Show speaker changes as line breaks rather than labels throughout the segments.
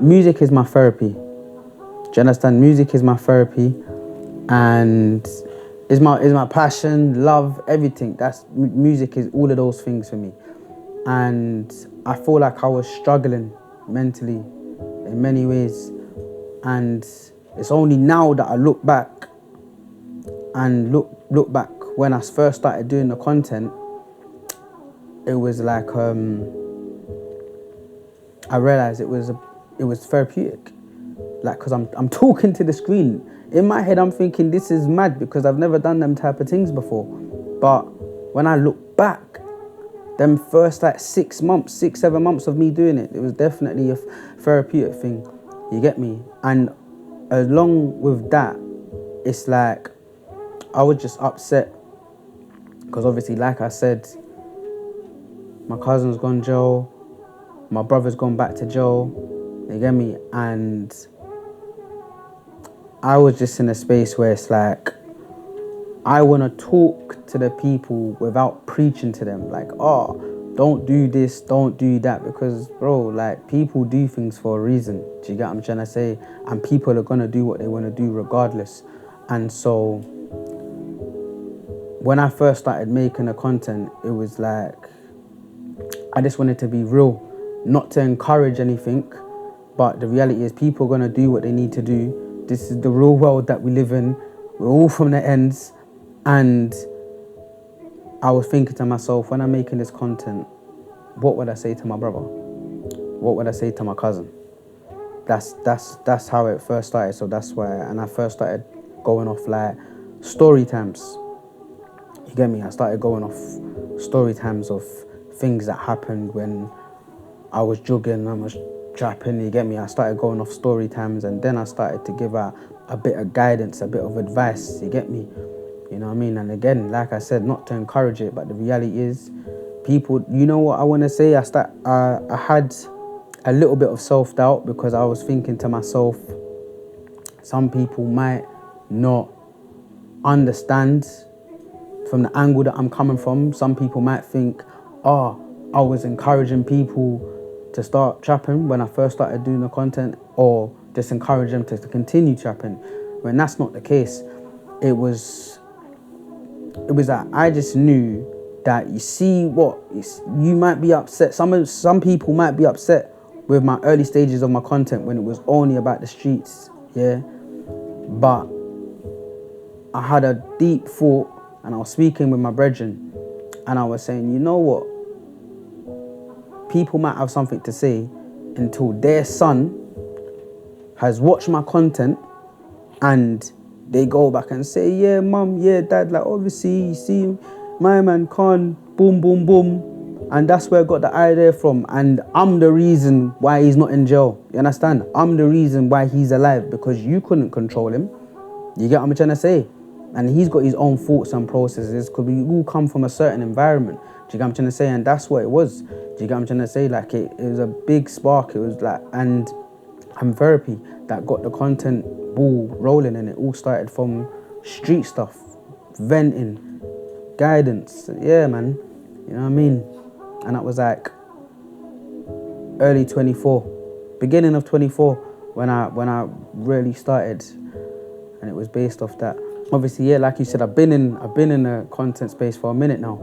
music is my therapy. Do you understand? Music is my therapy, and is my passion, love, everything. Music is all of those things for me. And I feel like I was struggling mentally in many ways, and it's only now that I look back when I first started doing the content. It was like I realized it was therapeutic, like, because I'm talking to the screen. In my head I'm thinking this is mad because I've never done them type of things before, but when I look back, them first like 6 months, 6-7 months of me doing it, it was definitely a therapeutic thing. You get me? And along with that, it's like I was just upset because obviously, like I said, my cousin's gone jail, my brother's gone back to jail. You get me? And I was just in a space where it's like I want to talk to the people without preaching to them, like, oh, don't do this, don't do that, because, bro, like, people do things for a reason. Do you get what I'm trying to say? And people are going to do what they want to do regardless. And so when I first started making the content, it was like I just wanted to be real, not to encourage anything, but the reality is people are going to do what they need to do. This is the real world that we live in. We're all from the ends. And I was thinking to myself, when I'm making this content, what would I say to my brother? What would I say to my cousin? That's how it first started. So that's why, and I first started going off like story times. You get me? I started going off story times of things that happened when I was jugging, I was trapping. You get me? I started going off story times, and then I started to give out a bit of guidance, a bit of advice. You get me? You know what I mean? And again, like I said, not to encourage it, but the reality is, people, you know what I want to say? I had a little bit of self-doubt because I was thinking to myself, some people might not understand from the angle that I'm coming from. Some people might think, oh, I was encouraging people to start trapping when I first started doing the content, or just encourage them to continue trapping, when that's not the case. It was that I just knew that, you see what, you might be upset. Some people might be upset with my early stages of my content when it was only about the streets, yeah. But I had a deep thought, and I was speaking with my brethren, and I was saying, you know what? People might have something to say until their son has watched my content and they go back and say, yeah, mum, yeah, dad, like, obviously, you see, my man Khan, boom, boom, boom. And that's where I got the idea from. And I'm the reason why he's not in jail. You understand? I'm the reason why he's alive, because you couldn't control him. You get what I'm trying to say? And he's got his own thoughts and processes, because we all come from a certain environment. Do you get what I'm trying to say? And that's what it was. Do you get what I'm trying to say? Like, it was a big spark. It was like, and therapy that got the content ball rolling, and it all started from street stuff, venting, guidance. Yeah, man. You know what I mean? And that was like early 24, beginning of 24, when I really started, and it was based off that. Obviously, yeah, like you said, I've been in the content space for a minute now,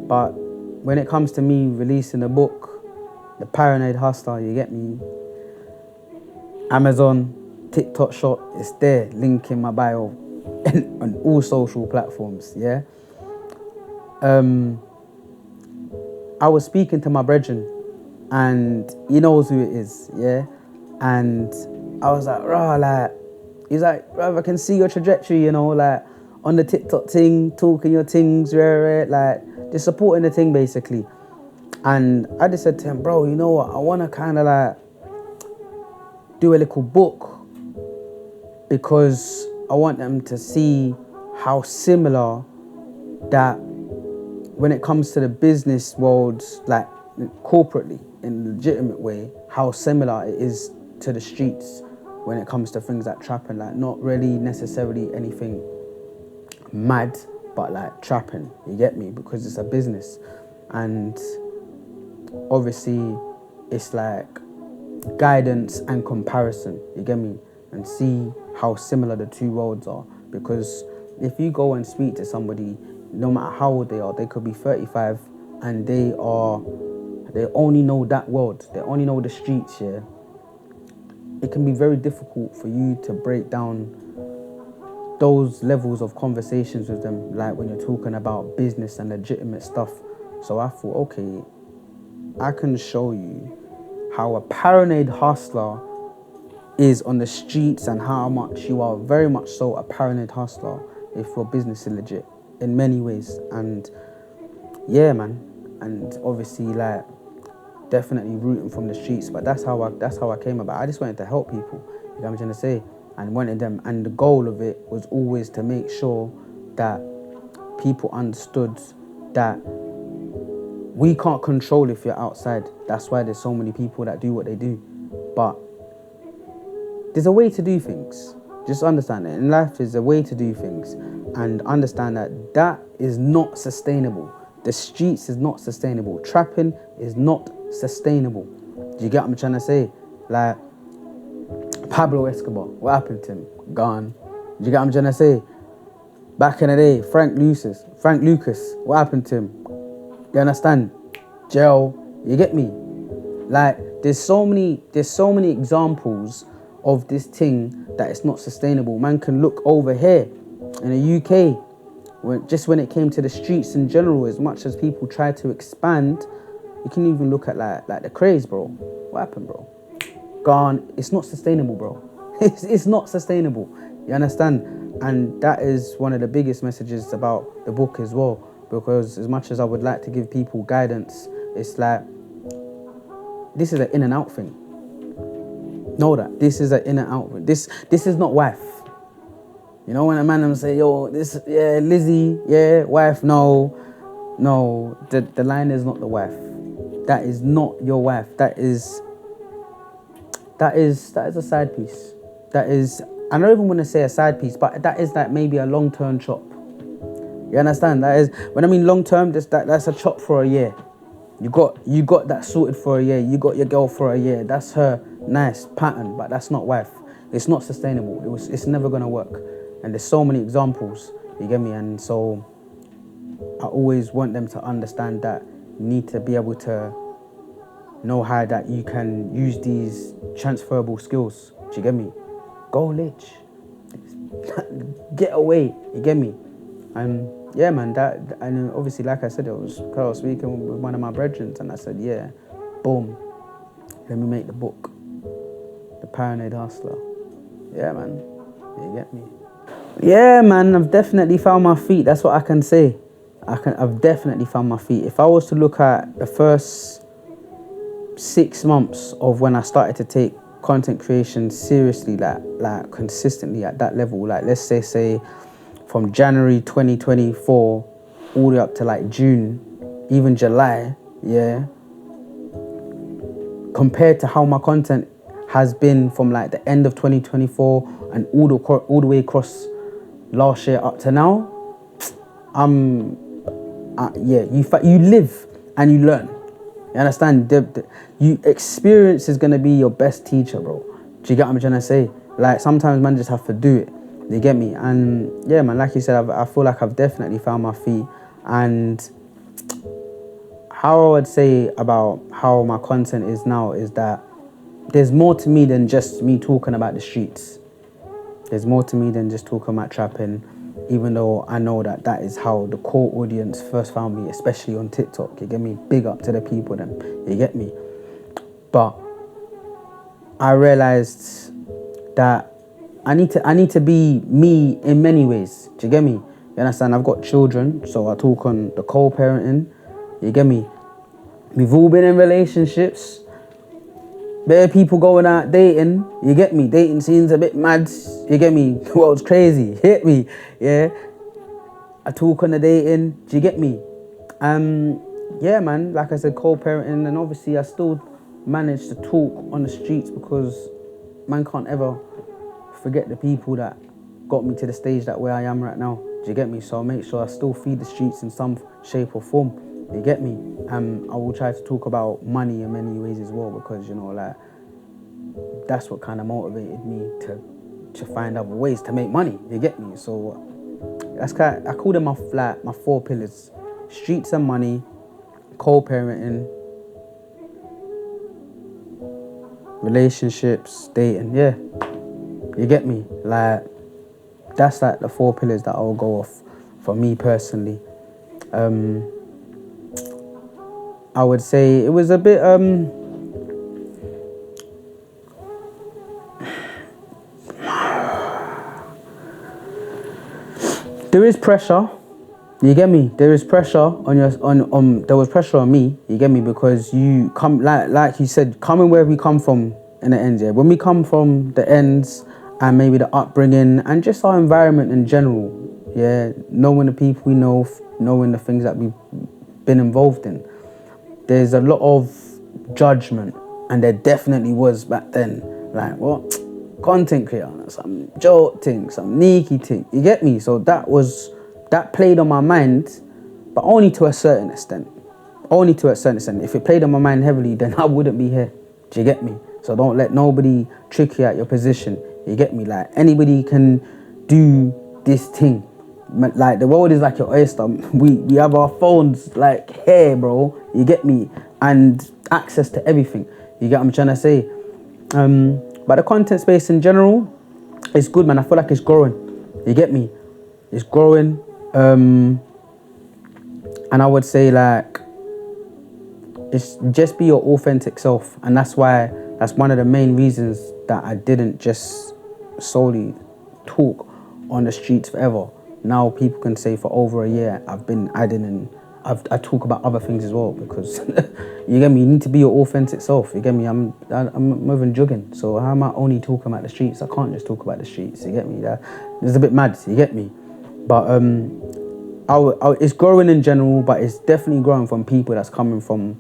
but when it comes to me releasing a book, The Paranoid Hustler, you get me? Amazon, TikTok shop, it's there, link in my bio, and on all social platforms, yeah? I was speaking to my brethren, and he knows who it is, yeah? And I was like, rah, like, he's like, bro, I can see your trajectory, you know, like, on the TikTok thing, talking your things, like, just supporting the thing, basically. And I just said to him, bro, you know what, I want to kind of, like, do a little book, because I want them to see how similar that, when it comes to the business world, like corporately, in a legitimate way, how similar it is to the streets when it comes to things like trapping. Like, not really necessarily anything mad, but like trapping, you get me? Because it's a business. And obviously it's like, guidance and comparison, you get me, and see how similar the two worlds are. Because if you go and speak to somebody, no matter how old they are, they could be 35 and they only know that world, they only know the streets, yeah. It can be very difficult for you to break down those levels of conversations with them, like when you're talking about business and legitimate stuff. So I thought, okay, I can show you how a paranoid hustler is on the streets and how much you are very much so a paranoid hustler if your business is legit in many ways. And yeah, man, and obviously like definitely rooting from the streets, but that's how I came about. I just wanted to help people, you know what I'm trying to say, and wanted them, and the goal of it was always to make sure that people understood that we can't control if you're outside. That's why there's so many people that do what they do, but there's a way to do things. Just understand it. In life, there's a way to do things, and understand that that is not sustainable. The streets is not sustainable. Trapping is not sustainable. Do you get what I'm trying to say? Like Pablo Escobar, what happened to him? Gone. Do you get what I'm trying to say? Back in the day, Frank Lucas, what happened to him? You understand? Jail. You get me? Like there's so many examples of this thing that it's not sustainable. Man can look over here in the UK, when it came to the streets in general, as much as people try to expand, you can even look at like the craze, bro. What happened, bro? Gone. It's not sustainable, bro. It's not sustainable. You understand? And that is one of the biggest messages about the book as well, because as much as I would like to give people guidance, it's like this is an in and out thing. Know that this is an in and out thing. This is not wife. You know, when a man them say, yo, this, yeah, Lizzie, yeah, wife, no, the line is not the wife. That is not your wife. That is a side piece. That is, I don't even want to say a side piece, but that is like maybe a long-term chop. You understand? That is, when I mean long-term, that's a chop for a year. You got that sorted for a year. You got your girl for a year. That's her nice pattern, but that's not wife. It's not sustainable. It's never gonna work. And there's so many examples, you get me? And so I always want them to understand that you need to be able to know how that you can use these transferable skills. Do you get me? Go lich. Get away, you get me? And yeah, man, that, and obviously, like I said, I was speaking with one of my brethren, and I said, yeah, boom, let me make the book, The Paranoid Hustler. Yeah, man, you get me? Yeah, man, I've definitely found my feet. That's what I can say. I've definitely found my feet. If I was to look at the first 6 months of when I started to take content creation seriously, like consistently at that level, like let's say from January 2024 all the way up to like June, even July, yeah, compared to how my content has been from like the end of 2024 and all the way across last year up to now, you live and you learn. You understand? You experience is gonna be your best teacher, bro. Do you get what I'm trying to say? Like sometimes man just have to do it. You get me? And yeah, man, like you said, I feel like I've definitely found my feet. And how I would say about how my content is now is that there's more to me than just me talking about the streets. There's more to me than just talking about trapping, even though I know that is how the core audience first found me, especially on TikTok. You get me? Big up to the people then. You get me? But I realized that I need to be me in many ways. Do you get me? You understand? I've got children, so I talk on the co-parenting. You get me? We've all been in relationships. There are people going out dating, you get me? Dating scenes a bit mad, you get me? The world's crazy, you get me? Yeah. I talk on the dating, do you get me? Yeah, man, like I said, co-parenting, and obviously I still manage to talk on the streets because man can't ever forget the people that got me to the stage that where I am right now. Do you get me? So I make sure I still feed the streets in some shape or form. You get me? I will try to talk about money in many ways as well, because, you know, like, that's what kind of motivated me to find other ways to make money. You get me? So I call them my 4 pillars: streets and money, co-parenting, relationships, dating. Yeah, you get me? Like, that's like the 4 pillars that I'll go off for me personally. I would say it was a bit there is pressure. You get me? There is pressure on there was pressure on me, you get me, because you come, like you said, coming where we come from in the ends, yeah. When we come from the ends and maybe the upbringing and just our environment in general, yeah, knowing the people we know, knowing the things that we've been involved in, there's a lot of judgment, and there definitely was back then. Like, what? Content creator, some joke thing, some sneaky thing, you get me? So that played on my mind, but only to a certain extent. If it played on my mind heavily, then I wouldn't be here. Do you get me? So don't let nobody trick you at your position. You get me? Like, anybody can do this thing. Like, the world is like your oyster. We have our phones like here, bro. You get me? And access to everything. You get what I'm trying to say? But the content space in general, it's good, man. I feel like it's growing. You get me? It's growing. And I would say, like, it's just be your authentic self. And that's one of the main reasons that I didn't just solely talk on the streets forever. Now people can say for over a year I've been adding and I talk about other things as well, because you get me, you need to be your authentic self. You get me? I'm moving jogging, so how am I only talking about the streets? I can't just talk about the streets. You get me? It's a bit mad. You get me? But it's growing in general, but it's definitely growing from people that's coming from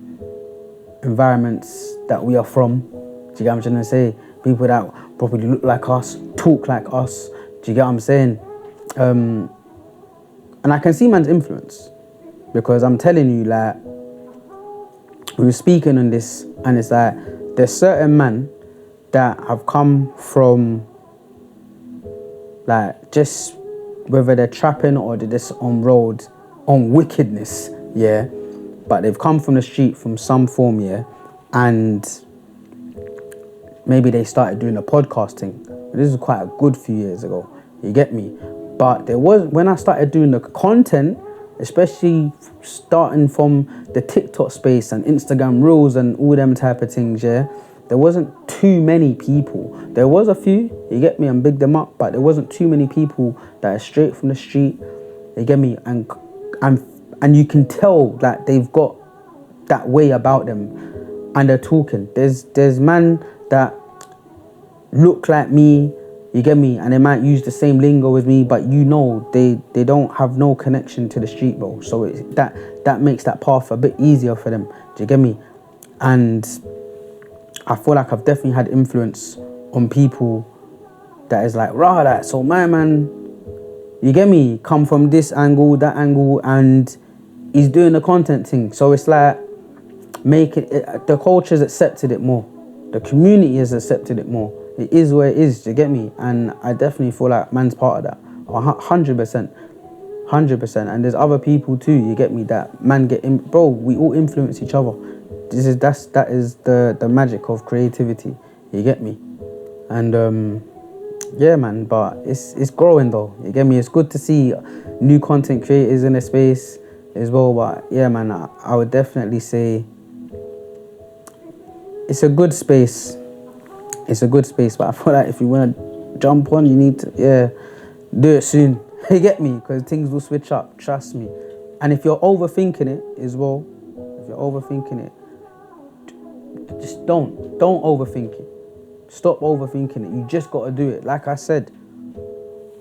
environments that we are from. Do you get what I'm trying to say? People that probably look like us, talk like us. Do you get what I'm saying? And I can see man's influence, because I'm telling you, like, we were speaking on this, and it's like, there's certain men that have come from, like, just, whether they're trapping or they're just on road, on wickedness, yeah, but they've come from the street from some form, yeah, and maybe they started doing the podcasting. This is quite a good few years ago, you get me? But when I started doing the content, especially starting from the TikTok space and Instagram Reels and all them type of things, yeah, there wasn't too many people. There was a few, you get me, and big them up, but there wasn't too many people that are straight from the street, you get me, and you can tell that they've got that way about them, and they're talking. There's man that look like me, you get me, and they might use the same lingo as me, but you know they don't have no connection to the street, bro. So that makes that path a bit easier for them. Do you get me? And I feel like I've definitely had influence on people that is like, rah, that. So my man, you get me, come from this angle, that angle, and he's doing the content thing. So it's like, the culture's accepted it more. The community has accepted it more. It is where it is, do you get me? And I definitely feel like man's part of that. 100%. 100%. And there's other people too, you get me, that man bro, we all influence each other. That is the magic of creativity, you get me? And yeah, man, but it's growing though, you get me? It's good to see new content creators in the space as well, but yeah, man, I would definitely say it's a good space. It's a good space, but I feel like if you want to jump on, you need to, do it soon. You get me? Because things will switch up, trust me. And if you're overthinking it as well, just don't overthink it. Stop overthinking it. You just got to do it. Like I said,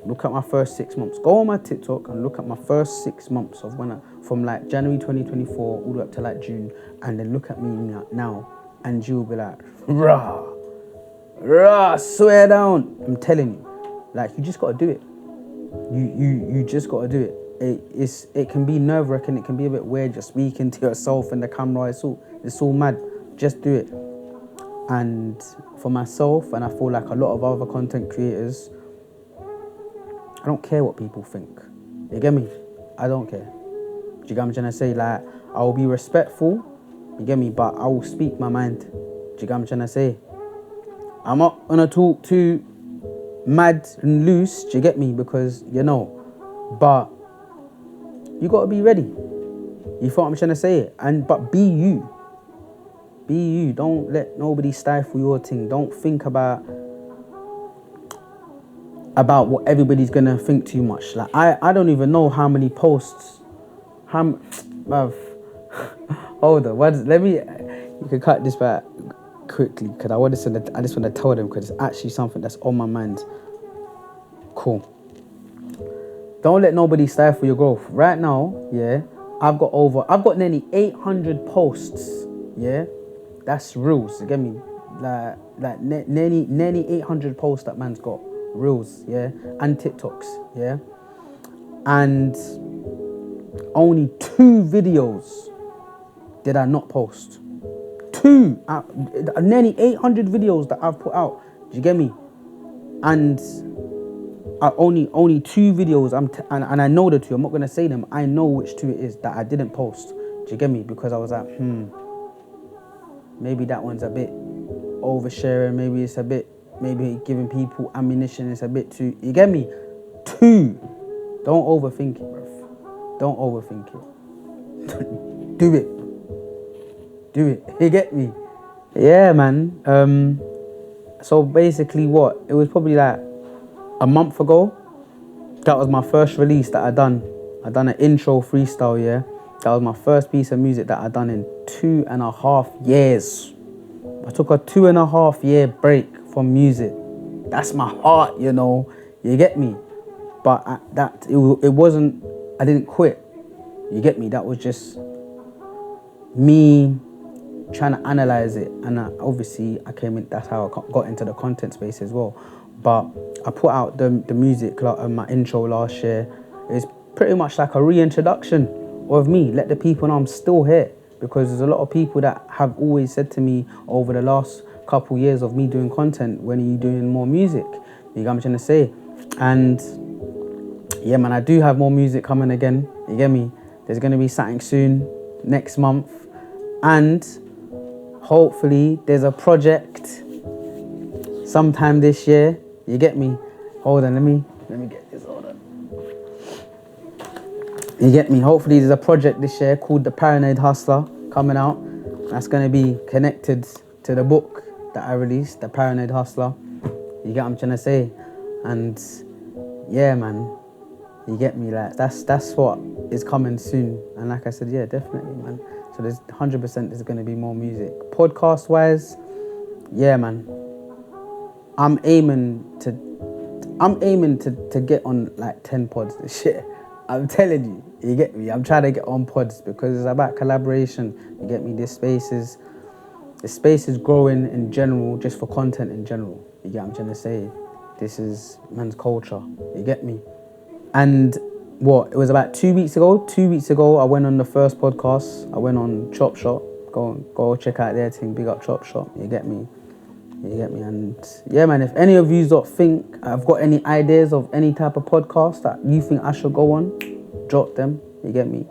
look at my first 6 months. Go on my TikTok and look at my first 6 months of from like January 2024 all the way up to like June, and then look at me now, and you'll be like, rah, swear down. I'm telling you, like, you just got to do it. You just got to do it. It can be nerve-wracking. It can be a bit weird just speaking to yourself in the camera. It's all mad. Just do it. And for myself, and I feel like a lot of other content creators, I don't care what people think. You get me? I don't care. Do you get what I'm trying to say? Like, I will be respectful, you get me? But I will speak my mind. Do you get what I'm trying to say? I'm not gonna talk too mad and loose, do you get me? Because, but you gotta be ready. You feel what I'm trying to say? But be you. Be you. Don't let nobody stifle your thing. Don't think about what everybody's gonna think too much. Like, I don't even know how many posts. Bruv. Hold on. You can cut this back quickly, because I just want to tell them, because it's actually something that's on my mind. Cool. Don't let nobody stifle your growth. Right now, yeah, I've got nearly 800 posts, yeah. That's reels, you get me? Like nearly 800 posts that man's got. Reels, yeah, and TikToks, yeah. And only 2 videos did I not post. 2, nearly 800 videos that I've put out. Do you get me? And only 2 videos. And I know the 2. I'm not gonna say them. I know which 2 it is that I didn't post. Do you get me? Because I was like, maybe that one's a bit oversharing. Maybe it's a bit. Maybe giving people ammunition is a bit too. You get me? 2. Don't overthink it, bruv. Don't overthink it. Do it. Do it. You get me? Yeah, man. So basically it was probably like a month ago. That was my first release that I done. I done an intro freestyle, yeah. That was my first piece of music that I done in 2.5 years. I took a 2.5 year break from music. That's my heart, you get me? But it wasn't, I didn't quit. You get me? That was just me trying to analyze it, and obviously I came in. That's how I got into the content space as well. But I put out the music, my intro last year. It's pretty much like a reintroduction of me. Let the people know I'm still here, because there's a lot of people that have always said to me over the last couple years of me doing content, when are you doing more music? You get what I'm trying to say? And yeah, man, I do have more music coming again. You get me? There's gonna be something soon next month, and hopefully there's a project sometime this year. You get me? Hold on, let me get this. Hold on. You get me? Hopefully there's a project this year called The Paranoid Hustler coming out. That's gonna be connected to the book that I released, The Paranoid Hustler. You get what I'm trying to say? And yeah, man, you get me? Like, that's what is coming soon. And like I said, yeah, definitely, man. So there's 100% there's gonna be more music. Podcast wise, yeah, man. I'm aiming to get on like 10 pods this year. I'm telling you, you get me? I'm trying to get on pods because it's about collaboration. You get me? This space is growing in general, just for content in general. You get what I'm trying to say? This is man's culture. You get me? And it was about 2 weeks ago. 2 weeks ago, I went on the first podcast. I went on Chop Shop. Go check out their thing. Big up Chop Shop. You get me? You get me? And yeah, man, if any of you don't think I've got any ideas of any type of podcast that you think I should go on, drop them. You get me?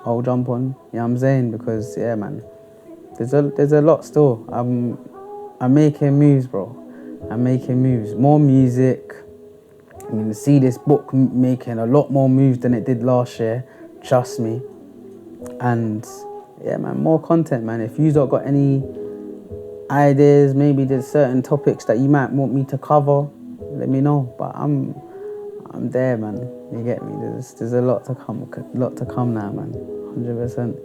I'll jump on. You know what I'm saying? Because yeah, man, there's a lot still. I'm making moves, bro. I'm making moves. More music. I'm gonna see this book making a lot more moves than it did last year. Trust me. And yeah, man, more content, man. If you don't got any ideas, maybe there's certain topics that you might want me to cover, let me know. But I'm there, man. You get me? There's a lot to come now, man. 100%.